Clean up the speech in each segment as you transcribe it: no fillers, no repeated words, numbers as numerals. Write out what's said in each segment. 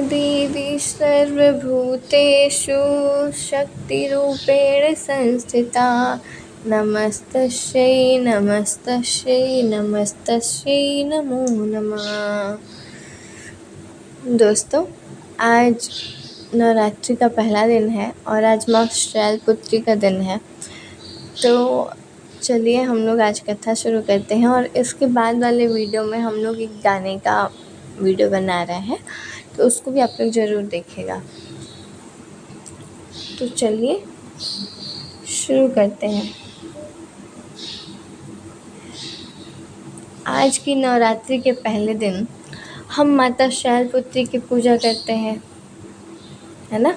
देवी सर्वभूतेषु शक्तिरूपेण संस्थिता। नमस्तस्यै नमस्तस्यै नमस्तस्यै नमो नमः। दोस्तों, आज नवरात्रि का पहला दिन है और आज माँ शैलपुत्री का दिन है। तो चलिए हम लोग आज कथा शुरू करते हैं और इसके बाद वाले वीडियो में हम लोग एक गाने का वीडियो बना रहे हैं, तो उसको भी आप लोग ज़रूर देखिएगा। तो चलिए शुरू करते हैं। आज की नवरात्रि के पहले दिन हम माता शैलपुत्री की पूजा करते हैं, है ना।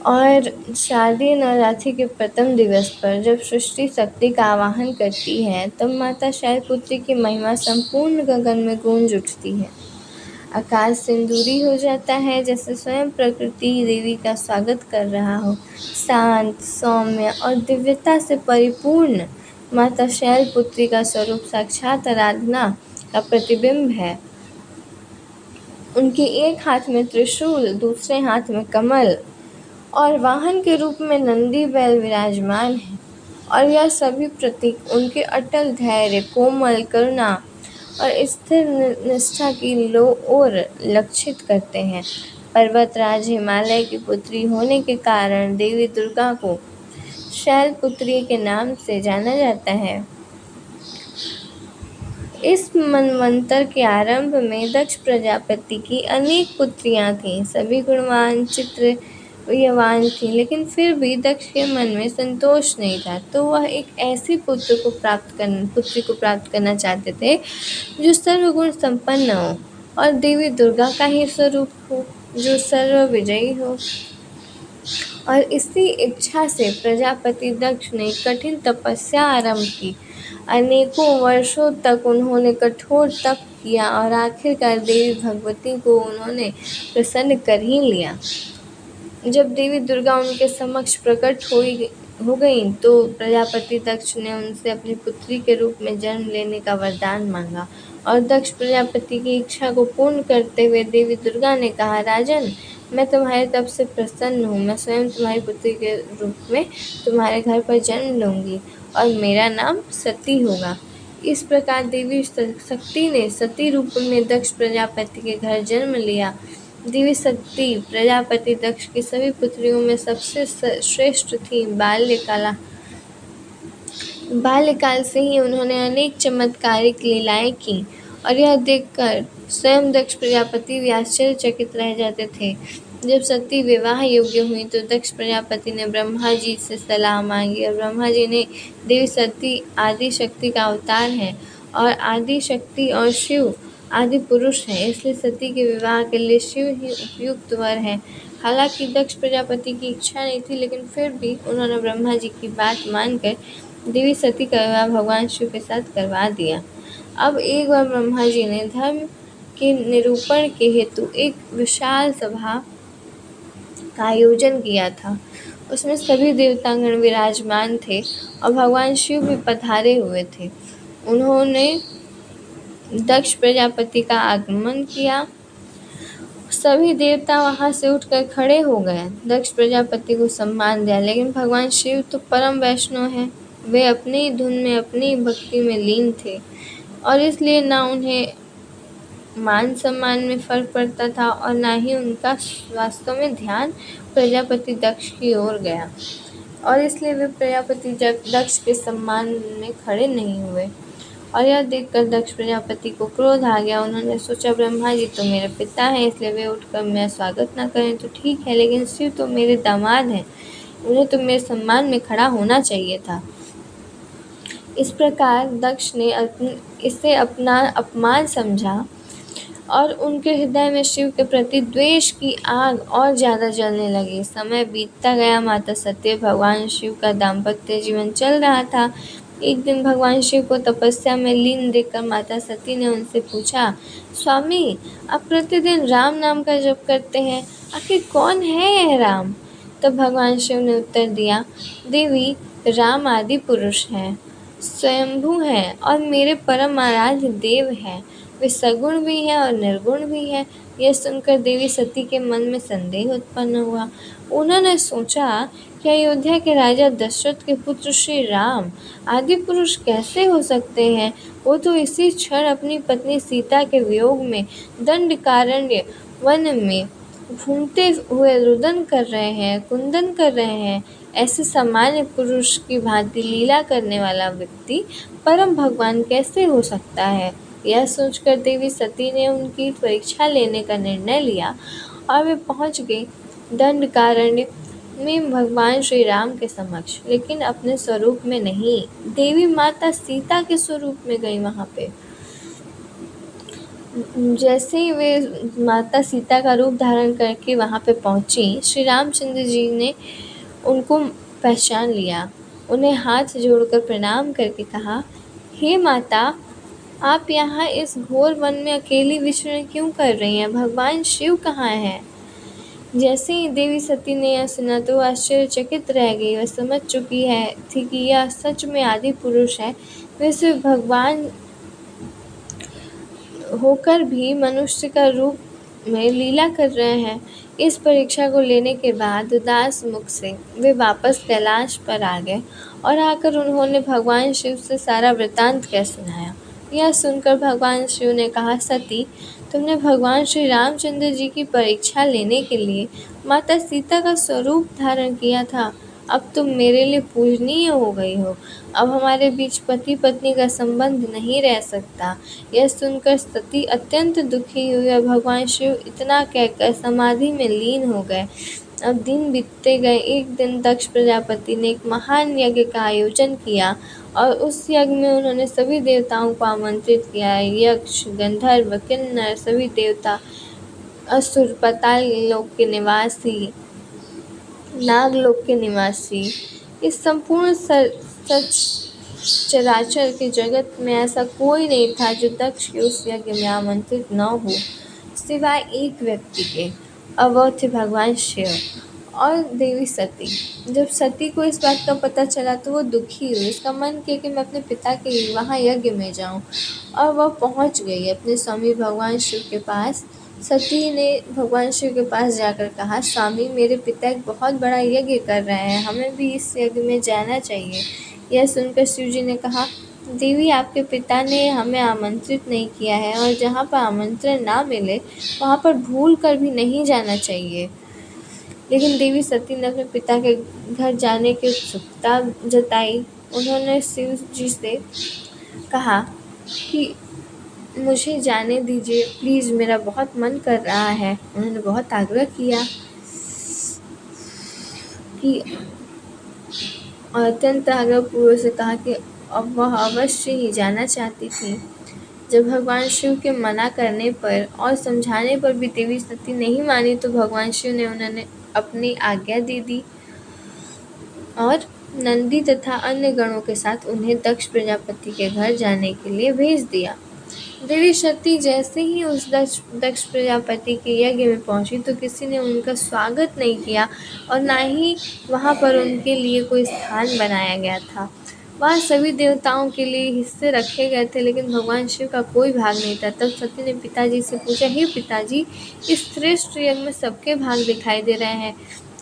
और शारदीय नवरात्रि के प्रथम दिवस पर जब सृष्टि शक्ति का आवाहन करती है, तब माता शैलपुत्री की महिमा संपूर्ण गगन में गूंज उठती है। आकाश सिंदूरी हो जाता है, जैसे स्वयं प्रकृति देवी का स्वागत कर रहा हो। शांत, सौम्य और दिव्यता से परिपूर्ण माता शैलपुत्री का स्वरूप साक्षात आराधना का प्रतिबिंब है। उनके एक हाथ में त्रिशूल, दूसरे हाथ में कमल और वाहन के रूप में नंदी बैल विराजमान है। और यह सभी प्रतीक उनके अटल धैर्य, कोमल करुणा और स्थिर निष्ठा की ओर लक्षित करते हैं। पर्वतराज हिमालय की पुत्री होने के कारण देवी दुर्गा को शैलपुत्री के नाम से जाना जाता है। इस मनवंतर के आरंभ में दक्ष प्रजापति की अनेक पुत्रियां थीं। सभी गुणवान, चित्रयवान थीं, लेकिन फिर भी दक्ष के मन में संतोष नहीं था। तो वह एक ऐसी पुत्री को प्राप्त करना चाहते थे जो सर्वगुण संपन्न हो और देवी दुर्गा का ही स्वरूप हो, जो सर्व विजयी हो। और इसी इच्छा से प्रजापति दक्ष ने कठिन तपस्या आरंभ की। अनेकों वर्षों तक उन्होंने कठोर तप किया और आखिरकार देवी भगवती को उन्होंने प्रसन्न कर ही लिया। जब देवी दुर्गा उनके समक्ष प्रकट हो गईं, तो प्रजापति दक्ष ने उनसे अपनी पुत्री के रूप में जन्म लेने का वरदान मांगा। और दक्ष प्रजापति की इच्छा को पूर्ण करते हुए देवी दुर्गा ने कहा, राजन, मैं तुम्हारे तप से प्रसन्न हूँ। मैं स्वयं तुम्हारी पुत्री के रूप में तुम्हारे घर पर जन्म लूँगी और मेरा नाम सती होगा। इस प्रकार देवी शक्ति ने सती रूप में दक्ष प्रजापति के घर जन्म लिया। देवी सती प्रजापति दक्ष की सभी पुत्रियों में सबसे श्रेष्ठ थी। बाल्यकाल से ही उन्होंने अनेक चमत्कारिक लीलाएं की और यह देखकर स्वयं दक्ष प्रजापति भी आश्चर्यचकित रह जाते थे। जब सती विवाह योग्य हुई तो दक्ष प्रजापति ने ब्रह्मा जी से सलाह मांगी और ब्रह्मा जी ने देवी सती आदि शक्ति का अवतार है और आदि शक्ति और शिव आदि पुरुष है, इसलिए सती के विवाह के लिए शिव ही उपयुक्त वर है। हालांकि दक्ष प्रजापति की इच्छा नहीं थी, लेकिन फिर भी उन्होंने ब्रह्मा जी की बात मानकर देवी सती का विवाह भगवान शिव के साथ करवा दिया। अब एक बार ब्रह्मा जी ने धर्म के निरूपण के हेतु एक विशाल सभा का आयोजन किया था। उसमें सभी देवतागण विराजमान थे और भगवान शिव भी पधारे हुए थे। उन्होंने दक्ष प्रजापति का आगमन किया। सभी देवता वहां से उठकर खड़े हो गए, दक्ष प्रजापति को सम्मान दिया। लेकिन भगवान शिव तो परम वैष्णव हैं, वे अपनी धुन में, अपनी भक्ति में लीन थे और इसलिए ना उन्हें मान सम्मान में फर्क पड़ता था और ना ही उनका वास्तव में ध्यान प्रजापति दक्ष की ओर गया, और इसलिए वे प्रजापति दक्ष के सम्मान में खड़े नहीं हुए। और यह देखकर दक्ष प्रजापति को क्रोध आ गया। उन्होंने सोचा, ब्रह्मा जी तो मेरे पिता हैं, इसलिए वे उठकर मेरा स्वागत ना करें तो ठीक है, लेकिन शिव तो मेरे दामाद हैं, उन्हें तो मेरे सम्मान में खड़ा होना चाहिए था। इस प्रकार दक्ष ने इसे अपना अपमान समझा और उनके हृदय में शिव के प्रति द्वेष की आग और ज़्यादा जलने लगी। समय बीतता गया। माता सती भगवान शिव का दाम्पत्य जीवन चल रहा था। एक दिन भगवान शिव को तपस्या में लीन देखकर माता सती ने उनसे पूछा, स्वामी, आप प्रतिदिन राम नाम का जप करते हैं, आखिर कौन है यह राम? तब भगवान शिव ने उत्तर दिया, देवी, राम आदि पुरुष हैं, स्वयंभू हैं और मेरे परम आराध्य देव हैं। वे सगुण भी हैं और निर्गुण भी हैं। यह सुनकर देवी सती के मन में संदेह उत्पन्न हुआ। उन्होंने सोचा कि अयोध्या के राजा दशरथ के पुत्र श्री राम आदि पुरुष कैसे हो सकते हैं। वो तो इसी क्षण अपनी पत्नी सीता के वियोग में दंडकारण्य वन में घूमते हुए रुदन कर रहे हैं, कुंदन कर रहे हैं। ऐसे सामान्य पुरुष की भांति लीला करने वाला व्यक्ति परम भगवान कैसे हो सकता है। यह सोचकर देवी सती ने उनकी परीक्षा लेने का निर्णय लिया और वे पहुंच गई दंडकारण्य में भगवान श्री राम के समक्ष, लेकिन अपने स्वरूप में नहीं, देवी माता सीता के स्वरूप में गई वहां पे। जैसे ही वे माता सीता का रूप धारण करके वहां पे पहुंची, श्री रामचंद्र जी ने उनको पहचान लिया। उन्हें हाथ जोड़कर प्रणाम करके कहा, हे माता, आप यहाँ इस घोर वन में अकेली विचरण क्यों कर रही हैं? भगवान शिव कहाँ हैं? जैसे ही देवी सती ने यह सुना तो आश्चर्यचकित रह गई। वह समझ चुकी थी कि यह सच में आदि पुरुष है। वे सिर्फ भगवान होकर भी मनुष्य का रूप में लीला कर रहे हैं। इस परीक्षा को लेने के बाद उदास मुख से वे वापस कैलाश पर आ गए और आकर उन्होंने भगवान शिव से सारा वृतांत कह सुनाया। यह सुनकर भगवान शिव ने कहा, सती, तुमने भगवान श्री रामचंद्र जी की परीक्षा लेने के लिए माता सीता का स्वरूप धारण किया था। अब तुम मेरे लिए पूजनीय हो गई हो। अब हमारे बीच पति पत्नी का संबंध नहीं रह सकता। यह सुनकर सती अत्यंत दुखी हुई और भगवान शिव इतना कहकर समाधि में लीन हो गए। अब दिन बीतते गए। एक दिन दक्ष प्रजापति ने एक महान यज्ञ का आयोजन किया और उस यज्ञ में उन्होंने सभी देवताओं को आमंत्रित किया। यक्ष, गंधर्व, किन्नर, सभी देवता, असुर, पाताल लोक के निवासी, नागलोक के निवासी, इस संपूर्ण चराचर के जगत में ऐसा कोई नहीं था जो दक्ष के उस यज्ञ में आमंत्रित न हो, सिवाय एक व्यक्ति के, और वह थे भगवान शिव और देवी सती। जब सती को इस बात का पता चला तो वो दुखी हुई। उसका मन किया कि मैं अपने पिता के वहाँ यज्ञ में जाऊँ, और वह पहुँच गई अपने स्वामी भगवान शिव के पास। सती ने भगवान शिव के पास जाकर कहा, स्वामी, मेरे पिता एक बहुत बड़ा यज्ञ कर रहे हैं, हमें भी इस यज्ञ में जाना चाहिए। यह सुनकर शिव जी ने कहा, देवी, आपके पिता ने हमें आमंत्रित नहीं किया है और जहाँ पर आमंत्रण ना मिले वहाँ पर भूल कर भी नहीं जाना चाहिए। लेकिन देवी सती ने अपने पिता के घर जाने की उत्सुकता जताई। उन्होंने शिव जी से कहा कि मुझे जाने दीजिए, प्लीज़, मेरा बहुत मन कर रहा है। उन्होंने बहुत आग्रह किया कि अत्यंत आग्रहपूर्वक से कहा कि अब वह अवश्य ही जाना चाहती थी। जब भगवान शिव के मना करने पर और समझाने पर भी देवी सती नहीं मानी तो भगवान शिव ने उन्हें अपनी आज्ञा दे दी और नंदी तथा अन्य गणों के साथ उन्हें दक्ष प्रजापति के घर जाने के लिए भेज दिया। देवी सती जैसे ही उस दक्ष प्रजापति के यज्ञ में पहुंची तो किसी ने उनका स्वागत नहीं किया और ना ही वहां पर उनके लिए कोई स्थान बनाया गया था। वहाँ सभी देवताओं के लिए हिस्से रखे गए थे, लेकिन भगवान शिव का कोई भाग नहीं था। तब सती ने पिताजी से पूछा, हे पिताजी, इस श्रेष्ठ यज्ञ में सबके भाग दिखाई दे रहे हैं,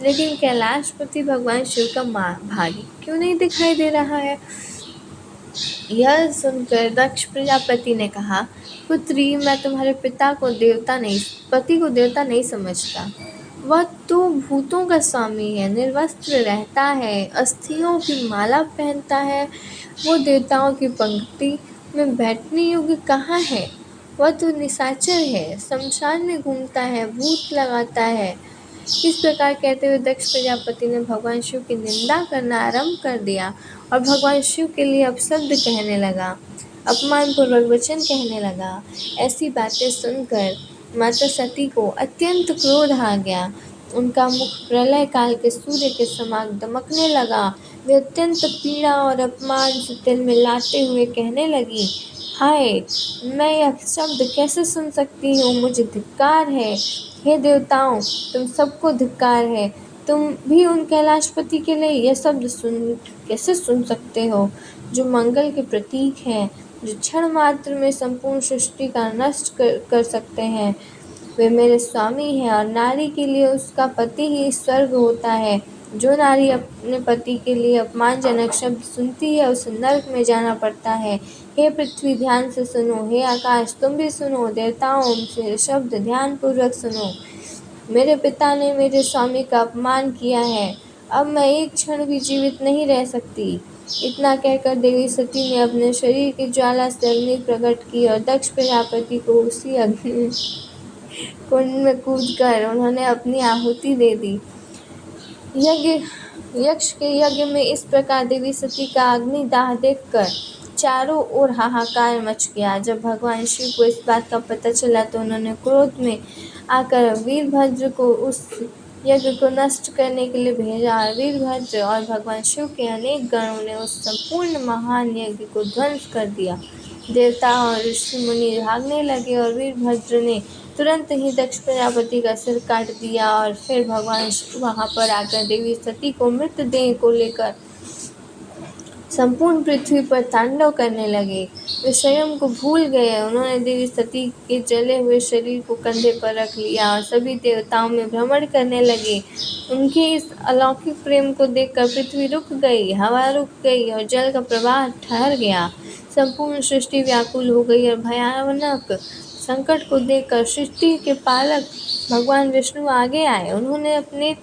लेकिन कैलाशपति भगवान शिव का भाग क्यों नहीं दिखाई दे रहा है? यह सुनकर दक्ष प्रजापति ने कहा, पुत्री, मैं तुम्हारे पति को देवता नहीं समझता। वह तो भूतों का स्वामी है, निर्वस्त्र रहता है, अस्थियों की माला पहनता है। वो देवताओं की पंक्ति में बैठने योग्य कहाँ है? वह तो निशाचर है, शमशान में घूमता है, भूत लगाता है। इस प्रकार कहते हुए दक्ष प्रजापति ने भगवान शिव की निंदा करना आरंभ कर दिया और भगवान शिव के लिए अपशब्द कहने लगा, अपमानपूर्वक वचन कहने लगा। ऐसी बातें सुनकर माता सती को अत्यंत क्रोध आ गया। उनका मुख प्रलय काल के सूर्य के समान दमकने लगा। वे अत्यंत पीड़ा और अपमान से तिलमिलाते हुए कहने लगी, हाय, मैं यह शब्द कैसे सुन सकती हूँ? मुझे धिक्कार है। हे देवताओं, तुम सबको धिक्कार है। तुम भी उन कैलाशपति के लिए यह शब्द कैसे सुन सकते हो, जो मंगल के प्रतीक हैं? जो क्षण मात्र में संपूर्ण सृष्टि का नष्ट कर सकते हैं। वे मेरे स्वामी हैं और नारी के लिए उसका पति ही स्वर्ग होता है। जो नारी अपने पति के लिए अपमानजनक शब्द सुनती है उसे नरक में जाना पड़ता है। हे पृथ्वी, ध्यान से सुनो। हे आकाश, तुम भी सुनो। देवताओं, से शब्द ध्यान पूर्वक सुनो। मेरे पिता ने मेरे स्वामी का अपमान किया है। अब मैं एक क्षण भी जीवित नहीं रह सकती। इतना कहकर देवी सती ने अपने शरीर की ज्वाला से अग्नि प्रकट की और दक्ष प्रजापति को उसी अग्नि कुंड में कूदकर उन्होंने अपनी आहुति दे दी। यक्ष के यज्ञ में इस प्रकार देवी सती का अग्निदाह देखकर चारों ओर हाहाकार मच गया। जब भगवान शिव को इस बात का पता चला तो उन्होंने क्रोध में आकर वीरभद्र को उस यज्ञ को नष्ट करने के लिए भेजा और वीरभद्र और भगवान शिव के अनेक गणों ने उस संपूर्ण महान यज्ञ को ध्वंस कर दिया। देवता और ऋषि मुनि भागने लगे और वीरभद्र ने तुरंत ही दक्ष प्रजापति का सिर काट दिया और फिर भगवान शिव वहां पर आकर देवी सती को मृतदेह को लेकर संपूर्ण पृथ्वी पर तांडव करने लगे। वे स्वयं को भूल गए। उन्होंने देवी सती के जले हुए शरीर को कंधे पर रख लिया और सभी देवताओं में भ्रमण करने लगे। उनके इस अलौकिक प्रेम को देखकर पृथ्वी रुक गई, हवा रुक गई और जल का प्रवाह ठहर गया। संपूर्ण सृष्टि व्याकुल हो गई और भयानक संकट को देखकर सृष्टि के पालक भगवान विष्णु आगे आए। उन्होंने अपने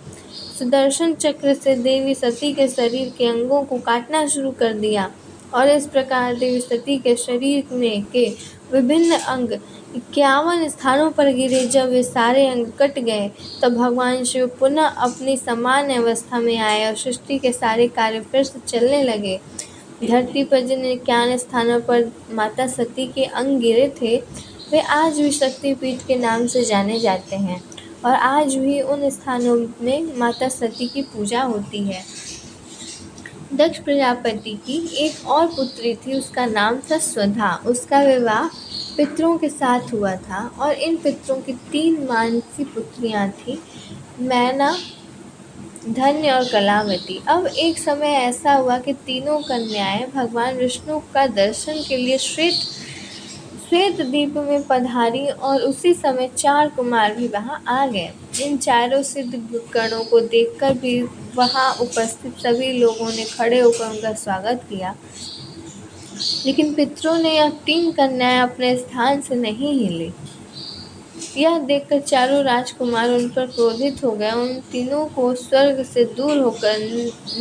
सुदर्शन चक्र से देवी सती के शरीर के अंगों को काटना शुरू कर दिया और इस प्रकार देवी सती के शरीर में के विभिन्न अंग 51 स्थानों पर गिरे। जब वे सारे अंग कट गए तब भगवान शिव पुनः अपनी सामान्य अवस्था में आए और सृष्टि के सारे कार्य फिर से चलने लगे। धरती पर जिन 51 स्थानों पर माता सती के अंग गिरे थे वे आज भी शक्तिपीठ के नाम से जाने जाते हैं और आज भी उन स्थानों में माता सती की पूजा होती है। दक्ष प्रजापति की एक और पुत्री थी, उसका नाम था स्वधा। उसका विवाह पितरों के साथ हुआ था और इन पितरों की 3 मानसी पुत्रियां थीं, मैना, धन्य और कलावती। अब एक समय ऐसा हुआ कि तीनों कन्याएं भगवान विष्णु का दर्शन के लिए श्वेत द्वीप में पधारी और उसी समय 4 कुमार भी वहां आ गए। इन चारों सिद्ध गणों को देखकर भी वहां उपस्थित सभी लोगों ने खड़े होकर उनका स्वागत किया, लेकिन पितरों ने अब 3 कन्याएं अपने स्थान से नहीं हिली। यह देखकर चारों राजकुमार उन पर क्रोधित हो गए। उन तीनों को स्वर्ग से दूर होकर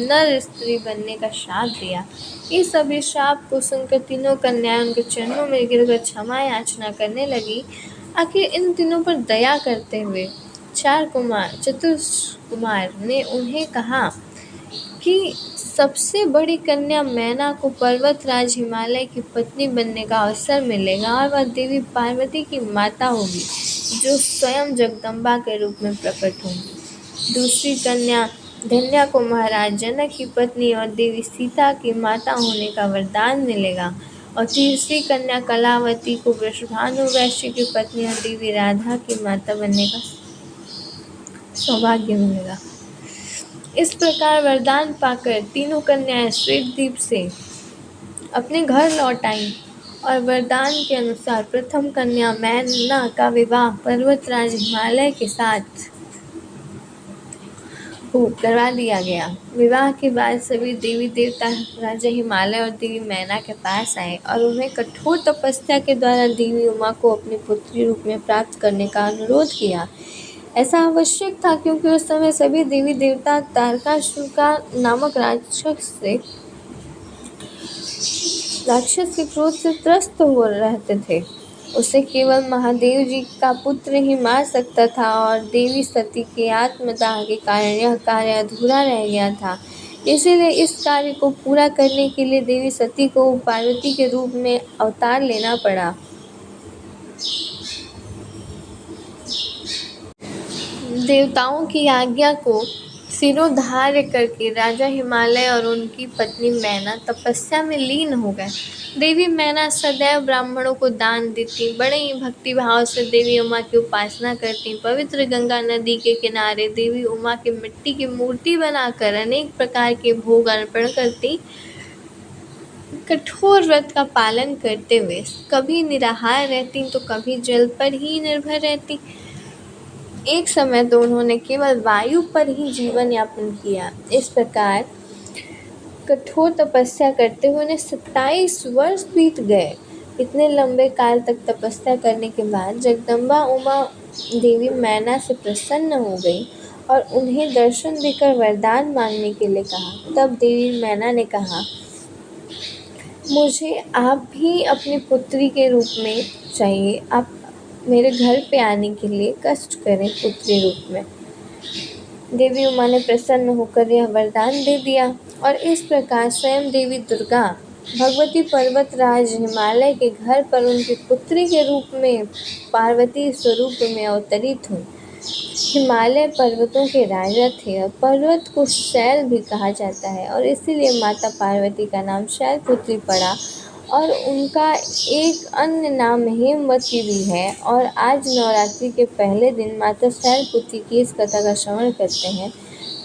नर स्त्री बनने का श्राप दिया। इस अभिशाप को सुनकर तीनों कन्याएं उनके चरणों में गिरकर क्षमा याचना करने लगी। आखिर इन तीनों पर दया करते हुए चतुर्कुमार ने उन्हें कहा कि सबसे बड़ी कन्या मैना को पर्वतराज हिमालय की पत्नी बनने का अवसर मिलेगा और वह देवी पार्वती की माता होगी, जो स्वयं जगदम्बा के रूप में प्रकट होंगी। दूसरी कन्या धन्या को महाराज जनक की पत्नी और देवी सीता की माता होने का वरदान मिलेगा और तीसरी कन्या कलावती को वृषभानु वैश्य की पत्नी और देवी राधा की माता बनने का सौभाग्य मिलेगा। इस प्रकार वरदान पाकर तीनों कन्याएं श्वेतद्वीप से अपने घर लौट आईं और वरदान के अनुसार प्रथम कन्या मैना का विवाह पर्वतराज हिमालय के साथ करवा दिया गया। विवाह के बाद सभी देवी देवता राजा हिमालय और देवी मैना के पास आए और उन्हें कठोर तपस्या के द्वारा देवी उमा को अपनी पुत्री रूप में प्राप्त करने का अनुरोध किया। ऐसा आवश्यक था क्योंकि उस समय सभी देवी देवता तारकासुर नामक राक्षस के क्रोध से त्रस्त हो रहते थे। उसे केवल महादेव जी का पुत्र ही मार सकता था और देवी सती के आत्मदाह के कारण यह कार्य अधूरा रह गया था। इसीलिए इस कार्य को पूरा करने के लिए देवी सती को पार्वती के रूप में अवतार लेना पड़ा। देवताओं की आज्ञा को सिरोधार्य करके राजा हिमालय और उनकी पत्नी मैना तपस्या में लीन हो गए। देवी मैना सदैव ब्राह्मणों को दान देती, बड़े ही भक्ति भाव से देवी उमा की उपासना करती। पवित्र गंगा नदी के किनारे देवी उमा की मिट्टी की मूर्ति बनाकर अनेक प्रकार के भोग अर्पण करती। कठोर व्रत का पालन करते हुए कभी निराहार रहती तो कभी जल पर ही निर्भर रहती। एक समय तो उन्होंने केवल वायु पर ही जीवन यापन किया। इस प्रकार कठोर तपस्या करते हुए उन्हें 27 वर्ष बीत गए। इतने लंबे काल तक तपस्या करने के बाद जगदम्बा उमा देवी मैना से प्रसन्न हो गई और उन्हें दर्शन देकर वरदान मांगने के लिए कहा। तब देवी मैना ने कहा, मुझे आप भी अपनी पुत्री के रूप में चाहिए। आप मेरे घर पे आने के लिए कष्ट करें पुत्री रूप में। देवी उमा ने प्रसन्न होकर यह वरदान दे दिया और इस प्रकार स्वयं देवी दुर्गा भगवती पर्वतराज हिमालय के घर पर उनकी पुत्री के रूप में पार्वती स्वरूप में अवतरित हुई। हिमालय पर्वतों के राजा थे और पर्वत को शैल भी कहा जाता है और इसीलिए माता पार्वती का नाम शैलपुत्री पड़ा और उनका एक अन्य नाम हेमवती भी है। और आज नवरात्रि के पहले दिन माता शैलपुत्री की इस कथा का श्रवण करते हैं।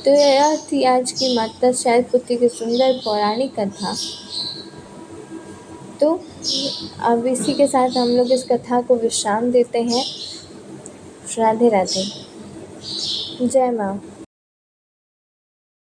तो यह थी आज की माता शैलपुत्री की सुंदर पौराणिक कथा। तो अब इसी के साथ हम लोग इस कथा को विश्राम देते हैं। राधे राधे। जय माँ।